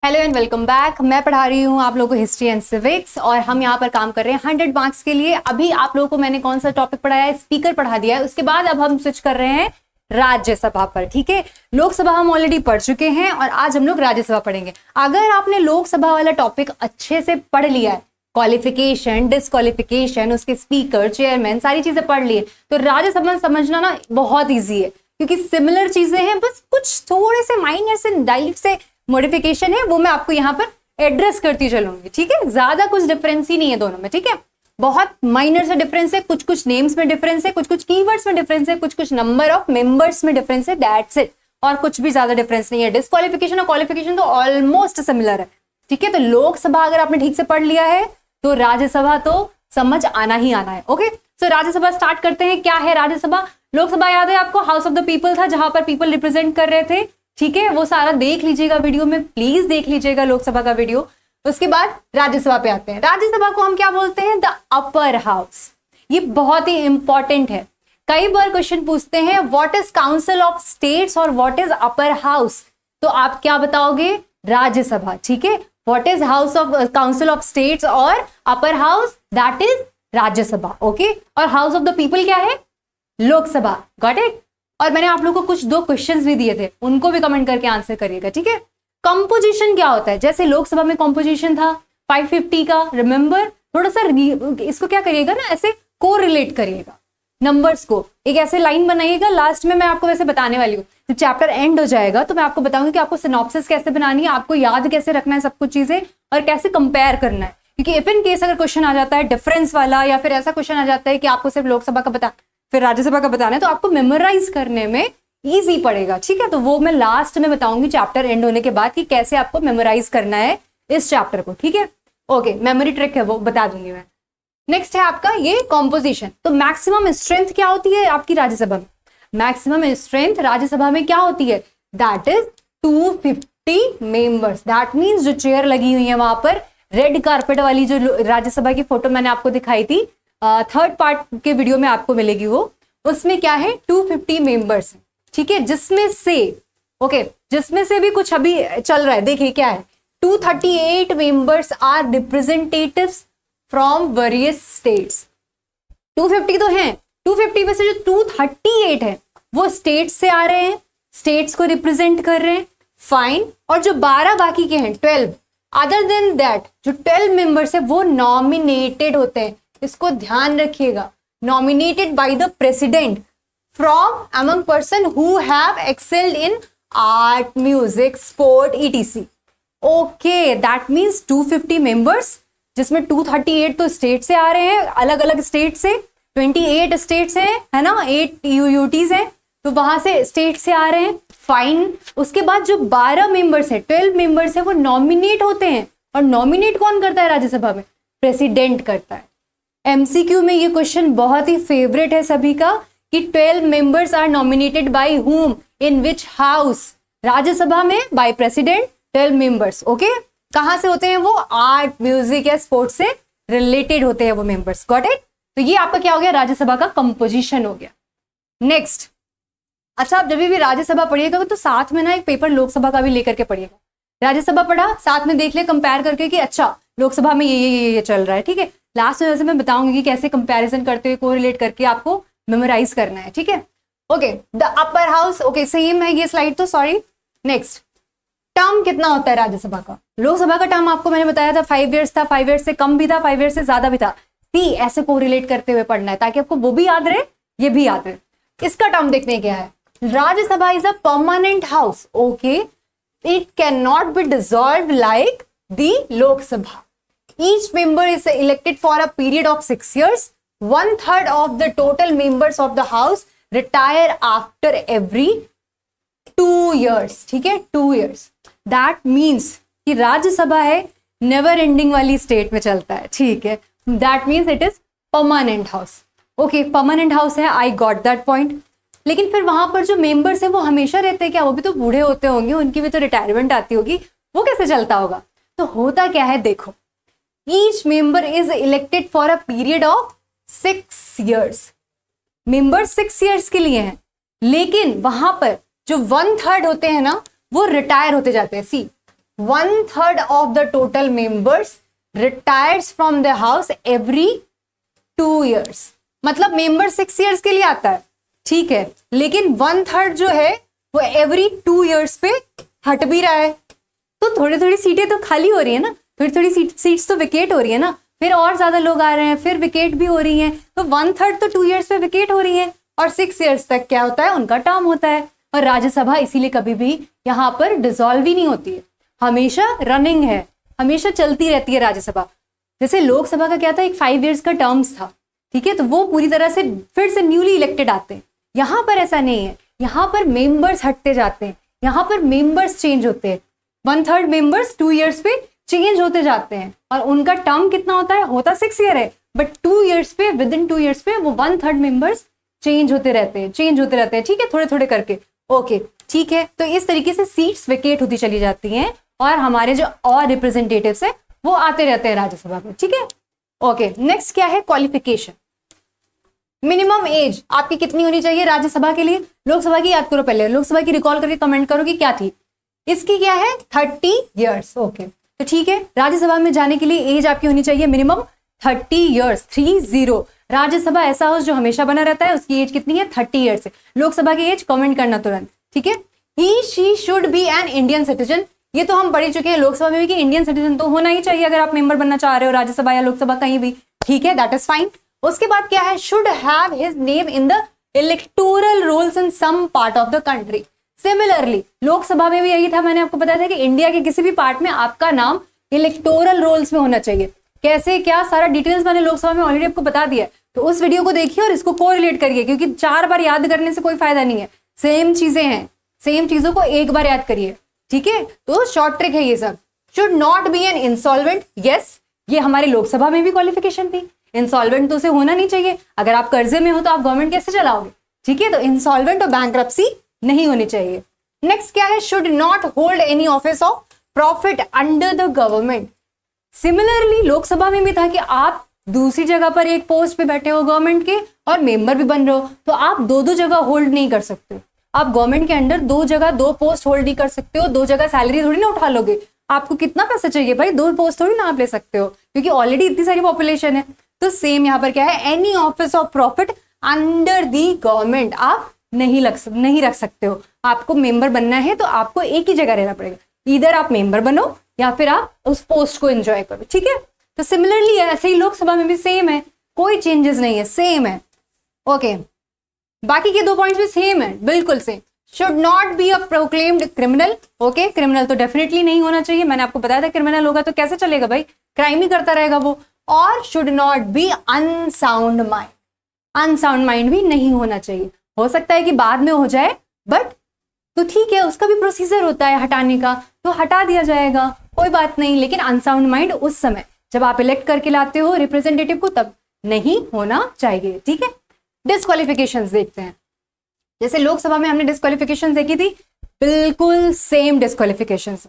Hello and welcome back. मैं पढ़ा रही हूँ आप लोगों को हिस्ट्री एंड सिविक्स और हम यहाँ पर काम कर रहे हैं 100 मार्क्स के लिए। अभी आप लोगों को मैंने कौन सा टॉपिक पढ़ाया है, स्पीकर पढ़ा दिया है। उसके बाद अब हम स्विच कर रहे हैं राज्यसभा पर। ठीक है, लोकसभा हम ऑलरेडी पढ़ चुके हैं और आज हम लोग राज्यसभा पढ़ेंगे। अगर आपने लोकसभा वाला टॉपिक अच्छे से पढ़ लिया है, क्वालिफिकेशन, डिस्क्वालिफिकेशन, उसके स्पीकर, चेयरमैन, सारी चीजें पढ़ लिए, तो राज्यसभा समझना ना बहुत ईजी है, क्योंकि सिमिलर चीजें हैं, बस कुछ थोड़े से माइनर से डायलेक्ट से मॉडिफिकेशन है, वो मैं आपको यहाँ पर एड्रेस करती चलूंगी। ठीक है, ज्यादा कुछ डिफरेंस ही नहीं है दोनों में। ठीक है, बहुत माइनर से डिफरेंस है, कुछ कुछ नेम्स में डिफरेंस है, कुछ कुछ कीवर्ड्स में डिफरेंस है, कुछ कुछ नंबर ऑफ मेंबर्स में डिफरेंस है, दैट्स इट। और कुछ भी ज्यादा डिफरेंस नहीं है। डिस्क्वालिफिकेशन और क्वालिफिकेशन तो ऑलमोस्ट सिमिलर है। ठीक है, तो लोकसभा अगर आपने ठीक से पढ़ लिया है तो राज्यसभा तो समझ आना ही आना है। ओके, सो राज्यसभा स्टार्ट करते हैं। क्या है राज्यसभा? लोकसभा याद है आपको, हाउस ऑफ द पीपल था, जहां पर पीपल रिप्रेजेंट कर रहे थे। ठीक है, वो सारा देख लीजिएगा वीडियो में, प्लीज देख लीजिएगा लोकसभा का वीडियो। उसके बाद राज्यसभा पे आते हैं। राज्यसभा को हम क्या बोलते हैं? The upper house. ये बहुत ही इंपॉर्टेंट है। कई बार क्वेश्चन पूछते हैं what is council of states और व्हाट इज अपर हाउस, तो आप क्या बताओगे? राज्यसभा। ठीक है, what is house of council of states और upper house, that is Rajya Sabha. Okay, और हाउस ऑफ द पीपल क्या है? लोकसभा। Got it? और मैंने आप लोगों को कुछ 2 क्वेश्चंस भी दिए थे, उनको भी कमेंट करके आंसर करिएगा। ठीक है, कंपोजिशन क्या होता है? जैसे लोकसभा में कंपोजिशन था 550 का, रिमेंबर? थोड़ा सा इसको क्या करिएगा ना, ऐसे को रिलेट करिएगा नंबर्स को, एक ऐसे लाइन बनाइएगा। लास्ट में मैं आपको वैसे बताने वाली हूँ, जब चैप्टर एंड हो जाएगा तो मैं आपको बताऊंगी कि आपको सिनॉप्सिस कैसे बनानी है, आपको याद कैसे रखना है सब कुछ चीजें, और कैसे कंपेयर करना है। क्योंकि इफ इन केस अगर क्वेश्चन आ जाता है डिफरेंस वाला, या फिर ऐसा क्वेश्चन आ जाता है कि आपको सिर्फ लोकसभा का बता फिर राज्यसभा का बताना है, तो आपको मेमोराइज करने में इजी पड़ेगा। ठीक है, तो वो मैं लास्ट में बताऊंगी चैप्टर एंड होने के बाद कि कैसे आपको मेमोराइज करना है इस चैप्टर को। ठीक है, ओके, मेमोरी ट्रिक है वो बता दूंगी मैं। नेक्स्ट है आपका ये कॉम्पोजिशन। तो मैक्सिमम स्ट्रेंथ क्या होती है आपकी राज्यसभा में? मैक्सिमम स्ट्रेंथ राज्यसभा में क्या होती है? That is 250 members. That means जो चेयर लगी हुई है वहां पर, रेड कारपेट वाली जो राज्यसभा की फोटो मैंने आपको दिखाई थी, 3rd पार्ट के वीडियो में आपको मिलेगी वो, उसमें क्या है 250 मेंबर्स। ठीक है, जिसमें से भी कुछ अभी चल रहा है। देखिए क्या है, 238 members are representatives from various states. 250 तो हैं, 250 में से जो 238 है वो स्टेट्स से आ रहे हैं, स्टेट्स को रिप्रेजेंट कर रहे हैं। फाइन। और जो 12 बाकी के हैं 12, अदर देन दैट जो 12 मेंबर्स है वो नॉमिनेटेड होते हैं। इसको ध्यान रखिएगा, nominated by the president from among person who have excelled in art, music, sport, etc। Okay, that means 250 members, जिसमें 238 तो स्टेट से आ रहे हैं, अलग अलग स्टेट से, 28 स्टेट्स हैं, है ना, 8 यूटीज हैं, तो वहां से स्टेट से आ रहे हैं। फाइन। उसके बाद जो 12 मेंबर्स है, 12 मेंबर्स है, वो नॉमिनेट होते हैं। और नॉमिनेट कौन करता है राज्यसभा में? प्रेसिडेंट करता है। एमसीक्यू में ये क्वेश्चन बहुत ही फेवरेट है सभी का, कि 12 members are nominated by whom in which house? Rajya Sabha में बाय प्रेसिडेंट 12 मेंबर्स। ओके, कहां से होते हैं वो? आर्ट, म्यूजिक या स्पोर्ट्स से रिलेटेड होते हैं वो मेंबर्स। Got it? तो ये आपका क्या हो गया? राज्यसभा का कंपोजिशन हो गया। नेक्स्ट, अच्छा, आप जब भी राज्यसभा पढ़िएगा तो साथ में ना एक पेपर लोकसभा का भी लेकर के पढ़िएगा। राज्यसभा पढ़ा, साथ में देख ले कंपेयर करके कि अच्छा लोकसभा में ये चल रहा है। ठीक है, लास्ट में वैसे मैं बताऊंगी कि कैसे कंपैरिजन करते हुए कोरिलेट करके आपको मेमोराइज करना है। ठीक है, okay, the upper house. Okay, same है ये स्लाइड तो, सॉरी। नेक्स्ट, टर्म कितना होता है राज्यसभा का? लोकसभा का टर्म आपको मैंने बताया था 5 ईयर्स था, 5 ईयर्स से कम भी था, 5 ईयर्स से ज्यादा भी था। ऐसे कोरिलेट करते हुए पढ़ना है ताकि आपको वो भी याद रहे, ये भी याद रहे। इसका टर्म देखने क्या है? Rajya Sabha is a permanent house. Okay, it can not be dissolve like the Lok Sabha. Each member is elected for a period of 6 years. 1/3 of the total members of the house retire after every 2 years. ठीक है, 2 years. That means कि राज्यसभा है never ending वाली state में चलता है। ठीक है, that means it is permanent house. Okay, permanent house है, I got that point. लेकिन फिर वहां पर जो मेंबर्स है वो हमेशा रहते हैं क्या? वो भी तो बूढ़े होते होंगे, उनकी भी तो रिटायरमेंट आती होगी, वो कैसे चलता होगा? तो होता क्या है, देखो, Each member is elected for a period of 6 years. Member 6 years के लिए हैं, लेकिन वहां पर जो 1/3 होते हैं ना वो रिटायर होते जाते हैं। सी 1/3 of the total members retires from the house every 2 years। मतलब मेंबर 6 years के लिए आता है, ठीक है, लेकिन 1/3 जो है वो एवरी 2 years पे हट भी रहा है। तो थोड़ी थोड़ी सीटें तो खाली हो रही है ना, थोड़ी थोड़ी सीट्स तो विकेट हो रही है ना, फिर और ज्यादा लोग आ रहे हैं, फिर विकेट भी हो रही हैं, तो 1/3 तो 2 years पे विकेट हो रही है और 6 years तक क्या होता है, उनका टर्म होता है। और राज्यसभा इसीलिए कभी भी यहाँ पर डिसॉल्व ही नहीं होती है, हमेशा रनिंग है, हमेशा चलती रहती है राज्यसभा। जैसे लोकसभा का क्या था, एक 5 years का टर्म्स था, ठीक है, तो वो पूरी तरह से फिर से न्यूली इलेक्टेड आते हैं। यहाँ पर ऐसा नहीं है, यहाँ पर मेंबर्स हटते जाते हैं, यहाँ पर मेंबर्स चेंज होते हैं। 1/3 मेंबर्स 2 years पे चेंज होते जाते हैं और उनका टर्म कितना होता है, होता 6 year है, बट 2 years पे, विद इन 2 years पे वो 1/3 मेंबर्स चेंज होते रहते हैं, ठीक है, थोड़े थोड़े करके। ओके, ठीक है, तो इस तरीके से सीट्स वेकेट होती चली जाती हैं और हमारे जो और रिप्रेजेंटेटिव्स है वो आते रहते हैं राज्यसभा में, ठीक है। ओके, नेक्स्ट क्या है, क्वालिफिकेशन। मिनिमम एज आपकी कितनी होनी चाहिए राज्यसभा के लिए? लोकसभा की याद करो पहले, लोकसभा की रिकॉल करके कमेंट करो कि क्या थी। इसकी क्या है, 30 years। ओके, तो ठीक है, राज्यसभा में जाने के लिए एज आपकी होनी चाहिए मिनिमम 30 years, 30। राज्यसभा ऐसा हाउस जो हमेशा बना रहता है, उसकी एज कितनी है, 30 years है। लोकसभा की एज कमेंट करना तुरंत, ठीक है। He she should be an Indian citizen, ये तो हम पढ़ चुके हैं लोकसभा में भी कि इंडियन सिटीजन तो होना ही चाहिए अगर आप मेंबर बनना चाह रहे हो राज्यसभा या लोकसभा कहीं भी, ठीक है, दैट इज फाइन। उसके बाद क्या है, should have his name in the electoral rolls in some part of the country. Similarly Lok Sabha में भी यही था, मैंने आपको बताया था कि इंडिया के किसी भी पार्ट में आपका नाम इलेक्टोरल रोल्स में होना चाहिए। कैसे क्या, सारा डिटेल्स मैंने लोकसभा में ऑलरेडी आपको बता दिया है, तो उस वीडियो को देखिए और इसको कोरिलेट करिए, क्योंकि 4 बार याद करने से कोई फायदा नहीं है, सेम चीजें हैं, सेम चीजों को एक बार याद करिए, ठीक है। तो शॉर्ट ट्रिक है ये सब। Should not be an insolvent, yes, ये हमारे लोकसभा में भी क्वालिफिकेशन थी, इंसॉल्वेंट तो उसे होना नहीं चाहिए। अगर आप कर्जे में हो तो आप गवर्नमेंट कैसे चलाओगे, ठीक है, तो इंसॉल्वेंट और बैंक्रप्सी नहीं होनी चाहिए। नेक्स्ट क्या है, should not hold any office of profit under the government. Similarly Lok Sabha में भी था कि आप दूसरी जगह पर एक पोस्ट पे बैठे हो गवर्नमेंट के और मेंबर भी बन रहे हो, तो आप दो जगह होल्ड नहीं कर सकते। आप गवर्नमेंट के अंडर 2 जगह 2 पोस्ट होल्ड नहीं कर सकते हो, 2 जगह सैलरी थोड़ी ना उठा लोगे। आपको कितना पैसा चाहिए भाई, 2 पोस्ट थोड़ी ना आप ले सकते हो, क्योंकि ऑलरेडी इतनी सारी पॉपुलेशन है। तो सेम यहाँ पर क्या है, any office of profit under the government आप नहीं रख सकते हो। आपको मेंबर बनना है तो आपको एक ही जगह रहना पड़ेगा, इधर आप मेंबर बनो या फिर आप उस पोस्ट को एंजॉय करो, ठीक है। तो सिमिलरली ऐसे ही लोकसभा में भी सेम है, कोई चेंजेस नहीं है, सेम है। ओके, बाकी के 2 पॉइंट्स भी सेम है, बिल्कुल same. Should not be a proclaimed criminal. Okay, criminal तो डेफिनेटली नहीं होना चाहिए, मैंने आपको बताया था क्रिमिनल होगा तो कैसे चलेगा भाई, क्राइम ही करता रहेगा वो। और should not be unsound mind, unsound mind भी नहीं होना चाहिए। हो सकता है कि बाद में हो जाए, बट तो ठीक है, उसका भी प्रोसीजर होता है हटाने का, तो हटा दिया जाएगा, कोई बात नहीं। लेकिन अनसाउंड माइंड उस समय जब आप इलेक्ट करके लाते हो रिप्रेजेंटेटिव को, तब नहीं होना चाहिए, ठीक है। डिस्क्वालिफिकेशंस देखते हैं। जैसे लोकसभा में हमने डिस्क्वालिफिकेशंस देखी थी, बिल्कुल सेम डिस्क्वालिफिकेशंस,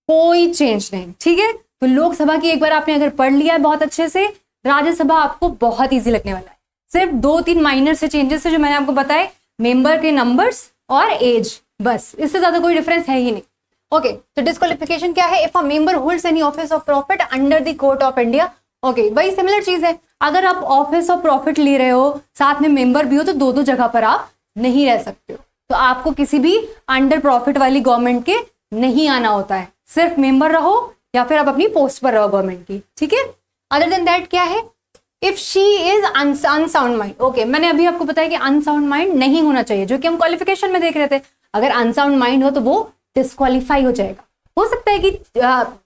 कोई चेंज नहीं, ठीक है। तो लोकसभा की एक बार आपने अगर पढ़ लिया है बहुत अच्छे से, राज्यसभा आपको बहुत ईजी लगने वाला है। सिर्फ 2-3 माइनर से चेंजेस है जो मैंने आपको बताए, मेंबर के नंबर्स और एज, बस, इससे ज्यादा कोई डिफरेंस है ही नहीं। ओके, तो डिस्क्वालिफिकेशन क्या है, if a member holds any office of profit under the court of India. Okay, वही सिमिलर चीज है, अगर आप ऑफिस ऑफ प्रॉफिट ले रहे हो साथ में मेंबर भी हो तो 2 जगह पर आप नहीं रह सकते हो। तो आपको किसी भी अंडर प्रॉफिट वाली गवर्नमेंट के नहीं आना होता है, सिर्फ मेंबर रहो या फिर आप अपनी पोस्ट पर रहो गवर्नमेंट की, ठीक है। अदर देन दैट क्या है, if she is unsound mind. Okay, मैंने अभी आपको बताया कि अनसाउंड माइंड नहीं होना चाहिए, जो कि हम क्वालिफिकेशन में देख रहे थे। अगर अनसाउंड माइंड हो तो वो डिस्क्वालीफाई हो जाएगा। हो सकता है कि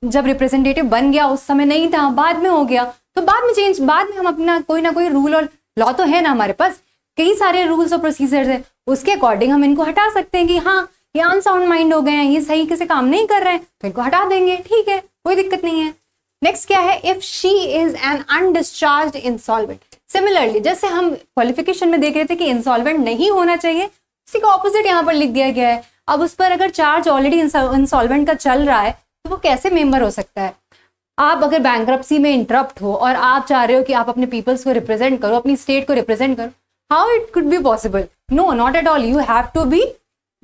जब रिप्रेजेंटेटिव बन गया उस समय नहीं था, बाद में हो गया, तो बाद में चेंज, बाद में हम अपना कोई ना कोई रूल और लॉ तो है ना हमारे पास, कई सारे रूल्स और प्रोसीजर्स है, उसके अकॉर्डिंग हम इनको हटा सकते हैं कि हाँ ये अनसाउंड माइंड हो गए हैं, ये सही से काम नहीं कर रहे हैं, तो इनको हटा देंगे, ठीक है, कोई दिक्कत नहीं है। नेक्स्ट क्या है, if she is an undischarged insolvent. Similarly जैसे हम क्वालिफिकेशन में देख रहे थे कि इंसॉल्वेंट नहीं होना चाहिए, इसी का ऑपोजिट यहाँ पर लिख दिया गया है। अब उस पर अगर चार्ज ऑलरेडी इंसॉल्वेंट का चल रहा है तो वो कैसे मेंबर हो सकता है। आप अगर बैंक्रप्सी में इंटरप्ट हो और आप चाह रहे हो कि आप अपने पीपल्स को रिप्रेजेंट करो, अपनी स्टेट को रिप्रेजेंट करो, how it could be possible? No, not at all. You have to be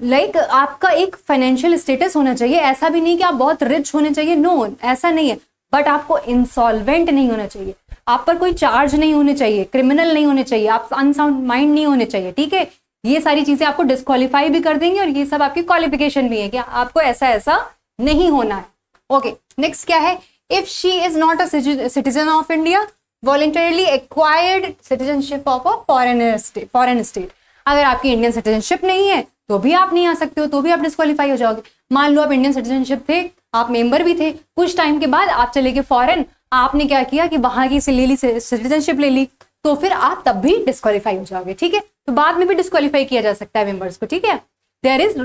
like आपका एक फाइनेंशियल स्टेटस होना चाहिए, ऐसा भी नहीं कि आप बहुत रिच होने चाहिए, नो ऐसा नहीं है, बट आपको इंसॉल्वेंट नहीं होना चाहिए, आप पर कोई चार्ज नहीं होने चाहिए, क्रिमिनल नहीं होने चाहिए, आप अनसाउंड माइंड नहीं होने चाहिए, ठीक है। ये सारी चीजें आपको डिस्क्वालीफाई भी कर देंगे और ये सब आपकी क्वालिफिकेशन भी है कि आपको ऐसा ऐसा नहीं होना है। ओके, नेक्स्ट क्या है, if she is not a citizen of India voluntarily acquired citizenship of a foreign state, अगर आपकी इंडियन सिटीजनशिप नहीं है तो भी आप नहीं आ सकते हो, तो भी आप डिस्क्वालीफाई हो जाओगे। मान लो आप इंडियन सिटीजनशिप थे, आप मेंबर भी थे, कुछ टाइम के बाद आप चले गए फॉरेन, आपने क्या किया कि वहां की सिटीजनशिप ले ली, तो फिर आप तब भी डिस्क्वालीफाई हो जाओगे, ठीक है। तो बाद में भी डिस्क्वालीफाई किया जा सकता है मेंबर्स को, ठीक है। There is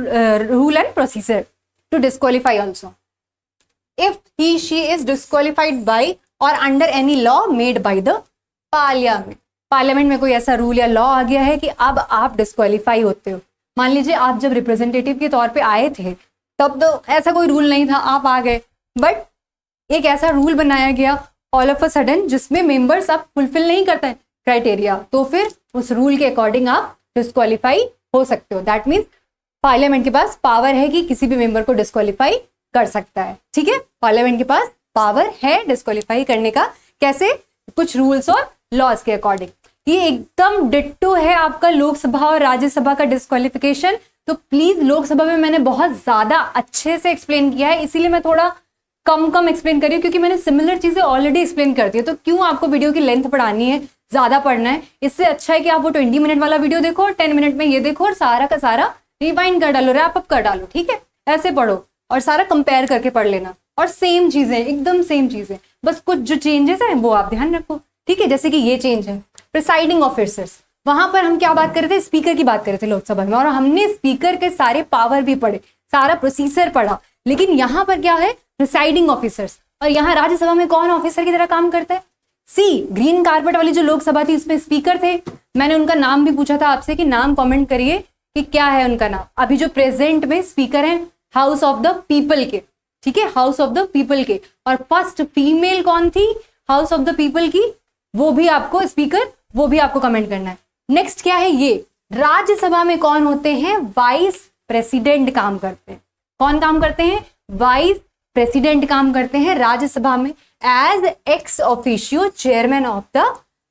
rule and procedure to disqualify also if he she is disqualified by और under any law made by the parliament में कोई ऐसा रूल या लॉ आ गया है कि अब आप डिस्क्वालीफाई होते हो। मान लीजिए आप जब रिप्रेजेंटेटिव के तौर पे आए थे तब तो ऐसा कोई रूल नहीं था, आप आ गए, बट एक ऐसा रूल बनाया गया ऑल ऑफ अ सडन जिसमें मेंबर्स आप फुलफिल नहीं करते हैं क्राइटेरिया, तो फिर उस रूल के अकॉर्डिंग आप डिस्क्वालीफाई हो सकते हो। दैट मीन्स पार्लियामेंट के पास पावर है कि किसी भी मेंबर को डिस्क्वालीफाई कर सकता है, ठीक है। पार्लियामेंट के पास पावर है डिस्क्वालीफाई करने का, कैसे, कुछ रूल्स और लॉज के अकॉर्डिंग। ये एकदम डिट्टो है आपका लोकसभा और राज्यसभा का डिस्क्वालिफिकेशन। तो प्लीज, लोकसभा में मैंने बहुत ज्यादा अच्छे से एक्सप्लेन किया है, इसीलिए मैं थोड़ा कम एक्सप्लेन करी, क्योंकि मैंने सिमिलर चीजें ऑलरेडी एक्सप्लेन कर दी है, तो क्यों आपको वीडियो की लेंथ बढ़ानी है, ज्यादा पढ़ना है। इससे अच्छा है कि आप वो 20 मिनट वाला वीडियो देखो और 10 मिनट में ये देखो और सारा का सारा रिवाइंड कर डालो, रैप अप कर डालो, ठीक है। ऐसे पढ़ो और सारा कंपेयर करके पढ़ लेना, और सेम चीजें, एकदम सेम चीजें, बस कुछ जो चेंजेस हैं वो आप ध्यान रखो, ठीक है। जैसे कि ये चेंज है प्रिसाइडिंग ऑफिसर्स, वहां पर हम क्या बात कर रहे थे, स्पीकर की बात कर रहे थे लोकसभा में, और हमने स्पीकर के सारे पावर भी पढ़े, सारा प्रोसीजर पढ़ा, लेकिन यहाँ पर क्या है, प्रिसाइडिंग ऑफिसर्स। और यहाँ राज्यसभा में कौन ऑफिसर की तरह काम करता है, सी ग्रीन कारपेट वाली जो लोकसभा थी उसमें स्पीकर थे, मैंने उनका नाम भी पूछा था आपसे कि नाम कमेंट करिए कि क्या है उनका नाम। अभी जो प्रेजेंट में स्पीकर है हाउस ऑफ द पीपल के, ठीक है, हाउस ऑफ द पीपल के, और फर्स्ट फीमेल कौन थी हाउस ऑफ द पीपल की, वो भी आपको स्पीकर, वो भी आपको कमेंट करना है। नेक्स्ट क्या है, ये राज्यसभा में कौन होते हैं, वाइस प्रेसिडेंट काम करते हैं। कौन काम करते हैं, वाइस प्रेसिडेंट काम करते हैं राज्यसभा में as ex officio chairman of the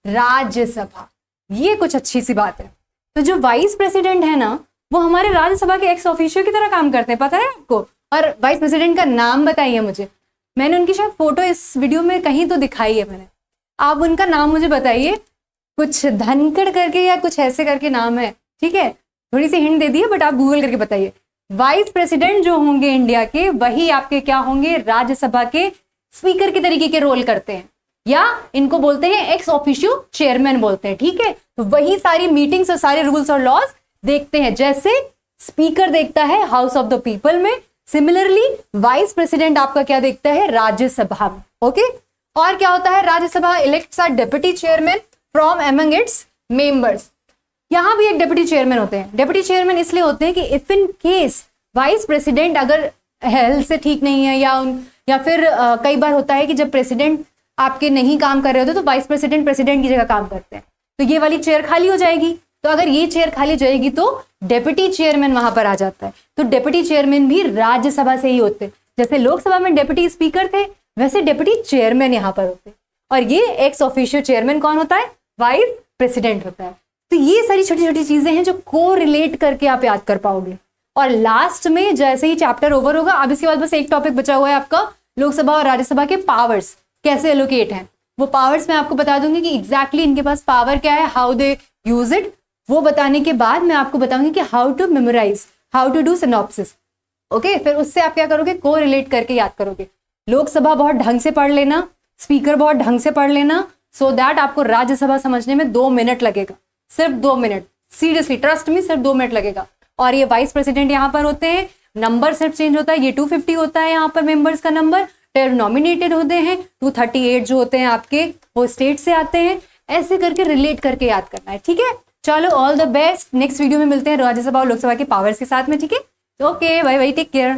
Rajya Sabha. ये कुछ अच्छी सी बात है। तो जो वाइस प्रेसिडेंट है ना, वो हमारे राज्यसभा के एक्स ऑफिशियो की तरह काम करते हैं, पता है आपको। और वाइस प्रेसिडेंट का नाम बताइए मुझे, मैंने उनकी शायद फोटो इस वीडियो में कहीं तो दिखाई है मैंने, आप उनका नाम मुझे बताइए, कुछ धनखड़ करके या कुछ ऐसे करके नाम है, ठीक है, थोड़ी सी हिंट दे दी है, बट आप गूगल करके बताइए। वाइस प्रेसिडेंट जो होंगे इंडिया के, वही आपके क्या होंगे, राज्यसभा के स्पीकर के तरीके के रोल करते हैं, या इनको बोलते हैं एक्स ऑफिशियो चेयरमैन बोलते हैं, ठीक है। तो वही सारी मीटिंग्स और सारे रूल्स और लॉज देखते हैं, जैसे स्पीकर देखता है हाउस ऑफ द पीपल में, सिमिलरली वाइस प्रेसिडेंट आपका क्या देखता है, राज्यसभा में, ओके। और क्या होता है, Rajya Sabha elects a deputy chairman from among its members. यहाँ भी एक डेप्यूटी चेयरमैन होते हैं। डेप्यूटी चेयरमैन इसलिए होते हैं कि if in case vice president अगर हेल्थ से ठीक नहीं है, या फिर कई बार होता है कि जब प्रेसिडेंट आपके नहीं काम कर रहे होते तो वाइस प्रेसिडेंट की जगह काम करते हैं, तो ये वाली चेयर खाली हो जाएगी। तो अगर ये चेयर खाली हो जाएगी तो डेप्यूटी चेयरमैन वहां पर आ जाता है। तो डेप्यूटी चेयरमैन भी राज्यसभा से ही होते हैं, जैसे लोकसभा में डेप्यूटी स्पीकर थे वैसे डेप्यूटी चेयरमैन यहाँ पर होते हैं। और ये एक्स ऑफिशियो चेयरमैन कौन होता है, वाइस प्रेसिडेंट होता है। तो ये सारी छोटी छोटी चीजें हैं जो को रिलेट करके आप याद कर पाओगे। और लास्ट में जैसे ही चैप्टर ओवर होगा, अब इसके बाद बस एक टॉपिक बचा हुआ है आपका, लोकसभा और राज्यसभा के पावर्स कैसे एलोकेट हैं। वो पावर्स मैं आपको बता दूंगी कि एग्जैक्टली इनके पास पावर क्या है, हाउ दे यूज इट। वो बताने के बाद मैं आपको बताऊंगी कि how to memorise, how to do synopsis, okay. फिर उससे आप क्या करोगे, को रिलेट करके याद करोगे। लोकसभा बहुत ढंग से पढ़ लेना, स्पीकर बहुत ढंग से पढ़ लेना, सो दैट आपको राज्यसभा समझने में 2 मिनट लगेगा, सिर्फ 2 मिनट, सीरियसली ट्रस्ट मी, सिर्फ 2 मिनट लगेगा। और ये वाइस प्रेसिडेंट यहाँ पर होते हैं, नंबर सिर्फ चेंज होता है, ये 250 होता है यहाँ पर मेंबर्स का नंबर, 10 नॉमिनेटेड होते हैं, 238 जो होते हैं आपके वो स्टेट से आते हैं। ऐसे करके रिलेट करके याद करना है, ठीक है। चलो, all the best. Next video में मिलते हैं राज्यसभा और लोकसभा के पावर्स के साथ में, ठीक है। Okay, bye bye, take care.